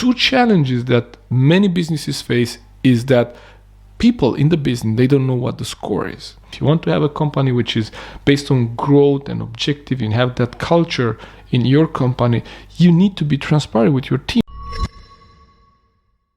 two challenges that many businesses face is that people in the business, they don't know what the score is. If you want to have a company which is based on growth and objective and have that culture in your company, you need to be transparent with your team.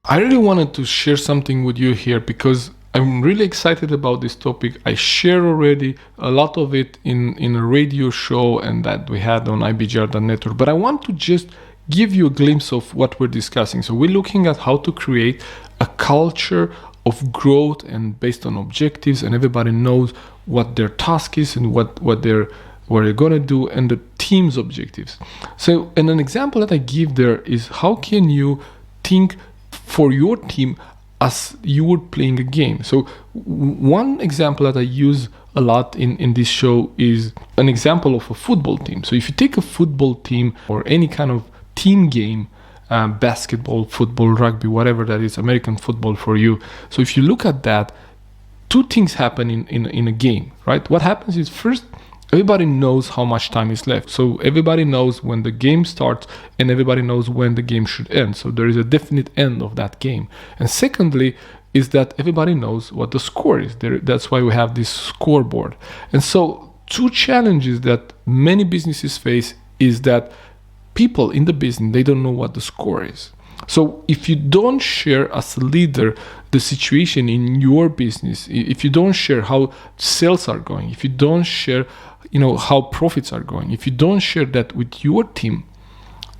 I really wanted to share something with you here because I'm really excited about this topic. I shared already a lot of it in a radio show and that we had on IBGR.network, but I want to just give you a glimpse of what we're discussing. So we're looking at how to create a culture of growth and based on objectives, and everybody knows what their task is and what they're going to do and the team's objectives. So, and an example that I give there is how can you think for your team as you were playing a game. So one example that I use a lot in this show is an example of a football team. So if you take a football team or any kind of team game, basketball, football, rugby, whatever that is, American football for you. So if you look at that, two things happen in a game, right? What happens is first, everybody knows how much time is left. So everybody knows when the game starts and everybody knows when the game should end. So there is a definite end of that game. And secondly, is that everybody knows what the score is. That's why we have this scoreboard. And so two challenges that many businesses face is that people in the business, they don't know what the score is. So if you don't share as a leader the situation in your business, if you don't share how sales are going, if you don't share, how profits are going, if you don't share that with your team,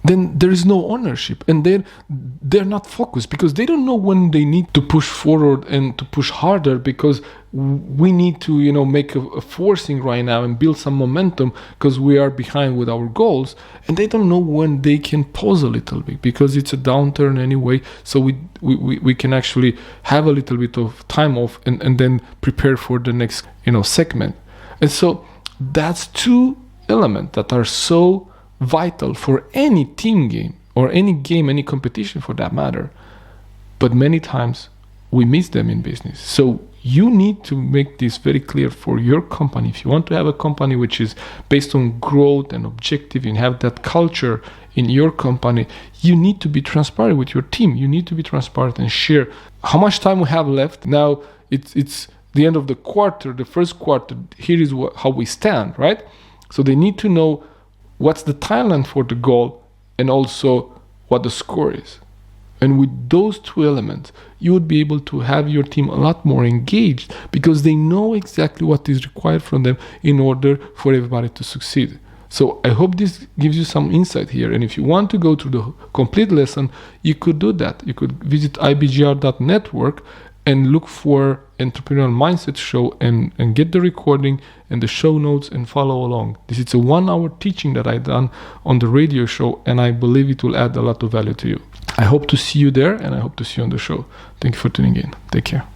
then there is no ownership, and they're not focused because they don't know when they need to push forward and to push harder, because we need to make a forcing right now and build some momentum because we are behind with our goals, and they don't know when they can pause a little bit because it's a downturn anyway, so we can actually have a little bit of time off and then prepare for the next segment. And so that's two elements that are so vital for any team game or any game, any competition for that matter. But many times we miss them in business. So you need to make this very clear for your company. If you want to have a company which is based on growth and objective and have that culture in your company, you need to be transparent with your team. You need to be transparent and share how much time we have left. Now it's the end of the quarter, the first quarter. Here is how we stand, right? So they need to know what's the timeline for the goal and also what the score is. And with those two elements, you would be able to have your team a lot more engaged because they know exactly what is required from them in order for everybody to succeed. So I hope this gives you some insight here. And if you want to go through the complete lesson, you could do that. You could visit IBGR.network and look for Entrepreneurial Mindset Show and get the recording and the show notes and follow along. This is a 1-hour teaching that I done on the radio show, and I believe it will add a lot of value to you. I hope to see you there, and I hope to see you on the show. Thank you for tuning in. Take care.